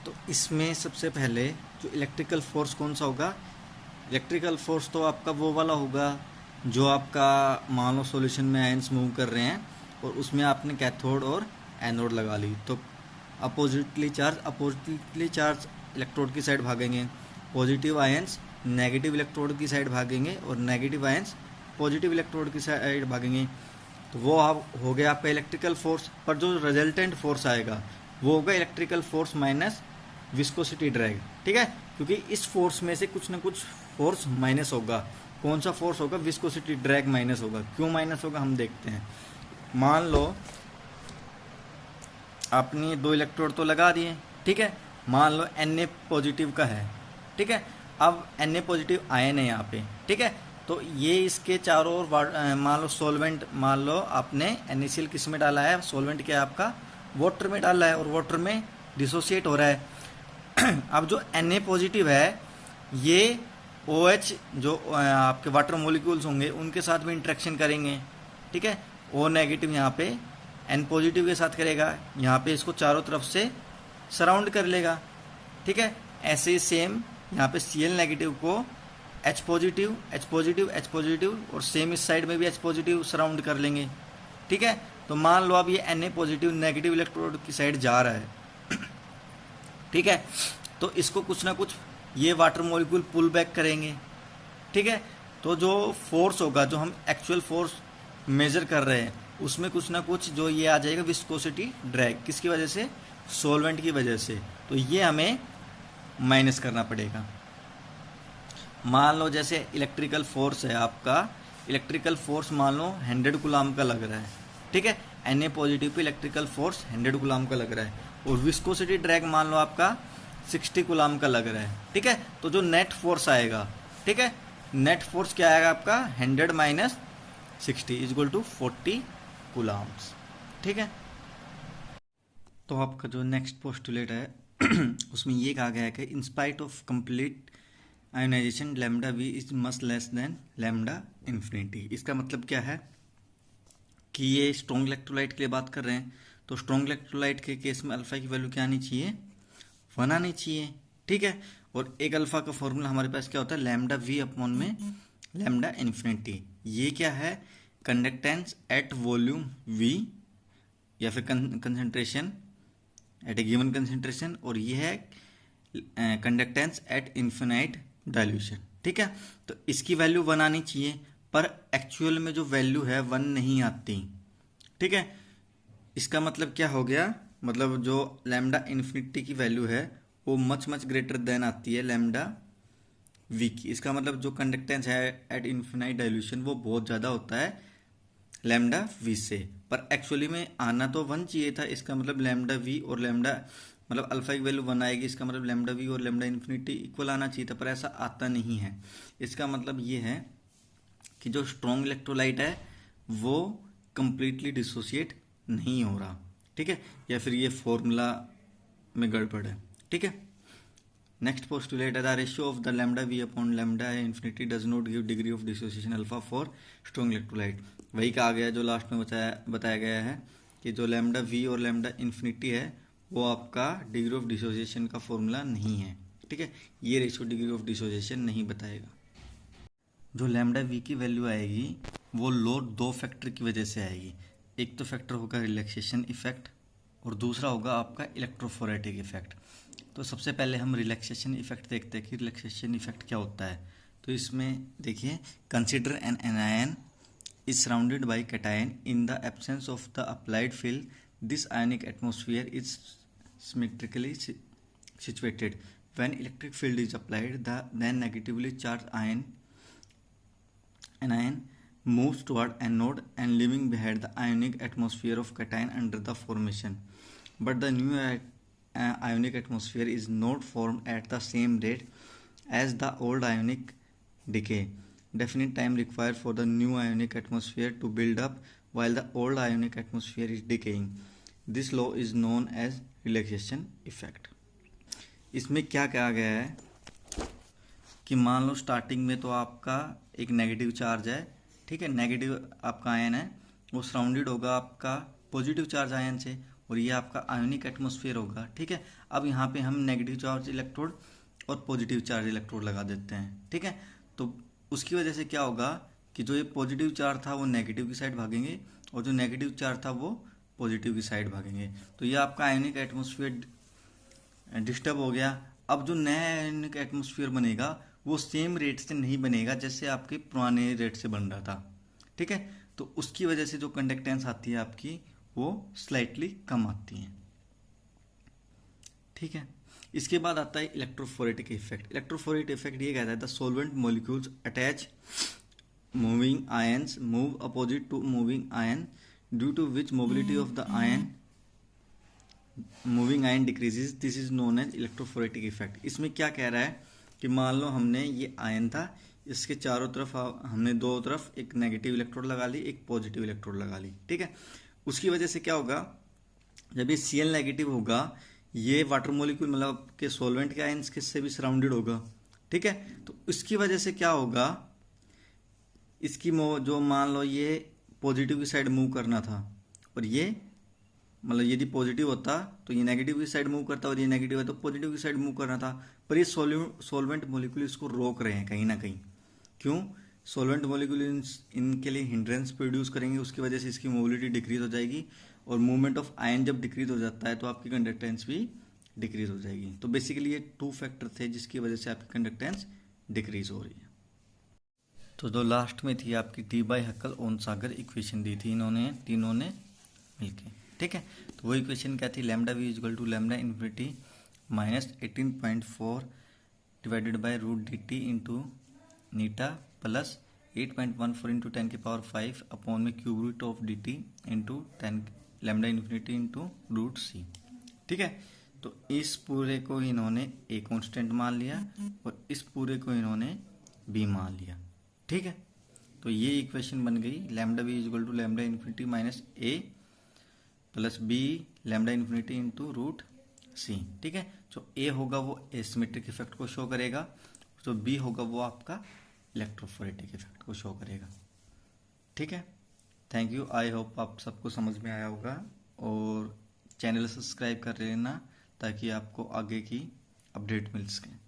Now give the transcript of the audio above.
तो इसमें सबसे पहले जो इलेक्ट्रिकल फोर्स कौन सा होगा, इलेक्ट्रिकल फोर्स तो आपका वो वाला होगा जो आपका मान लो सॉल्यूशन में आयंस मूव कर रहे हैं और उसमें आपने कैथोड और एनोड लगा ली, तो अपोजिटली चार्ज इलेक्ट्रोड की साइड भागेंगे, पॉजिटिव आयंस नेगेटिव इलेक्ट्रोड की साइड भागेंगे और नेगेटिव आयंस पॉजिटिव इलेक्ट्रोड की साइड भागेंगे। तो वो आप हो गया आपका इलेक्ट्रिकल फोर्स, पर जो रिजल्टेंट फोर्स आएगा वो होगा electrical force minus viscosity drag. ठीक है, क्योंकि इस फोर्स में से कुछ ना कुछ फोर्स माइनस होगा। कौन सा फोर्स होगा? विस्कोसिटी ड्रैग माइनस होगा। क्यों माइनस होगा हम देखते हैं। मान लो आपने 2 इलेक्ट्रोड तो लगा दिए, ठीक है, मान लो Na पॉजिटिव का है, ठीक है, अब Na पॉजिटिव आयन है यहाँ पे, ठीक है, तो ये इसके चारों ओर मान लो सॉल्वेंट, मान लो आपने NaCl किस में डाला है, सॉल्वेंट क्या है आपका, वाटर में डाला है और वाटर में डिसोसिएट हो रहा है। अब जो Na पॉजिटिव है ये OH जो आपके वाटर मॉलिक्यूल्स होंगे उनके साथ भी इंटरेक्शन करेंगे, ठीक है, O नेगेटिव यहाँ पे N पॉजिटिव के साथ करेगा, यहाँ पे इसको चारों तरफ से सराउंड कर लेगा, ठीक है। ऐसे ही सेम यहाँ पे Cl नेगेटिव को H positive H positive H positive और सेम इस साइड में भी H पॉजिटिव सराउंड कर लेंगे, ठीक है। तो मान लो अब ये Na पॉजिटिव नेगेटिव इलेक्ट्रोड की साइड जा रहा है, ठीक है, तो इसको कुछ ना कुछ ये वाटर मॉलिक्यूल पुल बैक करेंगे, ठीक है। तो जो फोर्स होगा, जो हम एक्चुअल फोर्स मेजर कर रहे हैं, उसमें कुछ ना कुछ जो ये आ जाएगा विस्कोसिटी ड्रैग, किसकी वजह से, सॉल्वेंट की वजह से, तो ये हमें माइनस करना पड़ेगा। मान लो जैसे इलेक्ट्रिकल फोर्स है आपका, इलेक्ट्रिकल फोर्स मान लो 100 कूलाम का लग रहा है, ठीक है, Na positive pay electrical force 100 coulomb का लग रहा है और विस्कोसिटी ड्रैग मान लो आपका 60 कूलाम का लग रहा है, ठीक है। तो जो नेट फोर्स आएगा, ठीक है, नेट फोर्स क्या आएगा आपका 100 माइनस 60 इक्वल टू 40 कूलाम्स, ठीक है। तो आपका जो नेक्स्ट पोस्टुलेट है उसमें ये कहा गया है कि in spite of complete ionisation lambda V is much less than lambda infinity. इसका मतलब क्या है कि ये स्ट्रॉन्ग इलेक्ट्रोलाइट के लिए बात कर रहे हैं, तो स्ट्रॉन्ग इलेक्ट्रोलाइट के केस में अल्फा की वैल्यू क्या आनी चाहिए, 1 आनी चाहिए, ठीक है। और एक अल्फा का फॉर्मूला हमारे पास क्या होता है, लैम्डा वी अपॉन में लैम्डा इन्फिनिटी। ये क्या है, कंडक्टेंस एट वॉल्यूम वी या फिर कंसंट्रेशन एट ए गिवन कंसंट्रेशन, और ये है कंडक्टेंस एट इन्फिनाइट डाइल्यूशन, ठीक है। तो इसकी वैल्यू 1 आनी चाहिए, पर एक्चुअल में जो वैल्यू है 1 नहीं आती, ठीक है। इसका मतलब क्या हो गया, मतलब जो लैम्डा इन्फिनिटी की वैल्यू है वो मच ग्रेटर देन आती है लैम्डा वी की। इसका मतलब जो कंडक्टेंस है एट इन्फिनाइट डाइल्यूशन वो बहुत ज़्यादा होता है लैम्डा वी से, पर एक्चुअली में आना तो 1 चाहिए था। इसका मतलब लैम्डा वी और लैम्डा मतलब अल्फा की वैल्यू 1 आएगी, इसका मतलब लैम्डा वी और लैम्डा इन्फिनिटी इक्वल आना चाहिए था, पर ऐसा आता नहीं है। इसका मतलब ये है कि जो स्ट्रॉन्ग इलेक्ट्रोलाइट है वो कंप्लीटली डिसोसिएट नहीं हो रहा, ठीक है, या फिर ये फॉर्मूला में गड़बड़ है, ठीक है। नेक्स्ट पोस्टुलेट है the ratio of the lambda V upon lambda infinity does not give degree of dissociation alpha for strong electrolyte. वही कहा गया जो लास्ट में बताया गया है कि जो लैम्डा वी और लैम्डा इन्फिनिटी है वो आपका डिग्री ऑफ डिसोसिएशन का फॉर्मूला नहीं है, ठीक है। ये रेशियो डिग्री ऑफ डिसोसिएशन नहीं बताएगा। जो लैम्डा वी की वैल्यू आएगी वो लोड 2 फैक्टर की वजह से आएगी। एक तो फैक्टर होगा रिलैक्सेशन इफेक्ट और दूसरा होगा आपका इलेक्ट्रोफोरेटिक इफेक्ट। तो सबसे पहले हम रिलैक्सेशन इफेक्ट देखते हैं कि रिलैक्सेशन इफेक्ट क्या होता है। तो इसमें देखिए, consider N anion is surrounded by cation in the absence of the applied field, this ionic atmosphere is symmetrically situated. When electric field is applied, the then negatively charged anion moves toward anode and leaving behind the ionic atmosphere of cation under the formation. But the new ionic atmosphere is not formed at the same rate as the old ionic decay. Definite time required for the new ionic atmosphere to build up while the old ionic atmosphere is decaying. This law is known as relaxation effect. इसमें क्या कहा गया है कि मान लो starting में तो आपका एक नेगेटिव चार्ज है, ठीक है, नेगेटिव आपका आयन है, वो सराउंडेड होगा आपका पॉजिटिव चार्ज आयन से, और ये आपका आयोनिक एटमॉस्फेयर होगा। ठीक है, अब यहाँ पे हम नेगेटिव चार्ज इलेक्ट्रोड और पॉजिटिव चार्ज इलेक्ट्रोड लगा देते हैं। ठीक है, तो उसकी वजह से क्या होगा कि जो ये पॉजिटिव चार्ज था वो नेगेटिव की साइड भागेंगे और जो नेगेटिव चार्ज था वो पॉजिटिव की साइड भागेंगे। तो ये आपका आयोनिक एटमॉस्फेयर डिस्टर्ब हो गया। अब जो नया आयोनिक एटमॉस्फेयर बनेगा वो सेम रेट से नहीं बनेगा जैसे आपके पुराने रेट से बन रहा था। ठीक है, तो उसकी वजह से जो कंडक्टेंस आती है आपकी वो स्लाइटली कम आती है। ठीक है, इसके बाद आता है इलेक्ट्रोफोरेटिक इफेक्ट। इलेक्ट्रोफोरेटिक इफेक्ट ये कहता है the solvent molecules attach moving ions move opposite to moving ion due to which mobility of the ion moving ion decreases, this is known as electrophoretic effect. इसमें क्या कह रहा है कि मान लो हमने ये आयन था, इसके चारों तरफ हमने दो तरफ एक नेगेटिव इलेक्ट्रोड लगा ली, एक पॉजिटिव इलेक्ट्रोड लगा ली। ठीक है, उसकी वजह से क्या होगा, जब ये Cl नेगेटिव होगा ये वाटर मॉलिक्यूल मतलब के सॉल्वेंट के आयंस किससे भी सराउंडेड होगा। ठीक है, तो इसकी वजह से क्या होगा, इसकी जो मान लो ये पॉजिटिव की साइड मूव करना था और ये मतलब यदि पॉजिटिव होता तो ये नेगेटिव की साइड मूव करता और ये नेगेटिव है तो पॉजिटिव की साइड मूव करना था, पर ये सॉल्वेंट मॉलिक्यूल इसको रोक रहे हैं कहीं ना कहीं। क्यों, सॉल्वेंट मॉलिक्यूल इनके लिए हिंड्रेंस प्रोड्यूस करेंगे, उसकी वजह से इसकी मोबिलिटी डिक्रीज हो जाएगी और मूवमेंट ऑफ आयन जब डिक्रीज हो जाता है तो आपकी कंडक्टेंस भी डिक्रीज हो जाएगी। तो बेसिकली ये टू फैक्टर थे जिसकी वजह से आपकी कंडक्टेंस डिक्रीज हो रही है। तो जो लास्ट में थी आपकी टी बाई हक्कल ओनसागर इक्वेशन दी थी इन्होंने तीनों ने मिलके। ठीक है, तो वो इक्वेशन क्या थी, lambda V equal to lambda infinity minus 18.4 divided by root D T into eta plus 8.14 into 10 की पावर 5 अपॉन में cube root of D T into 10 lambda infinity into root C. ठीक है, तो इस पूरे को इन्होंने ए कांस्टेंट मान लिया और इस पूरे को इन्होंने बी मान लिया। ठीक है, तो ये इक्वेशन बन गई lambda B equal to lambda infinity minus A plus B lambda infinity into root C. ठीक है, जो ए होगा वो एसिमेट्रिक इफेक्ट को शो करेगा, जो बी होगा वो आपका इलेक्ट्रोफोरेटिक इफेक्ट को शो करेगा। ठीक है, थैंक यू, आई होप आप सबको समझ में आया होगा और चैनल सब्सक्राइब कर लेना ताकि आपको आगे की अपडेट मिल सके।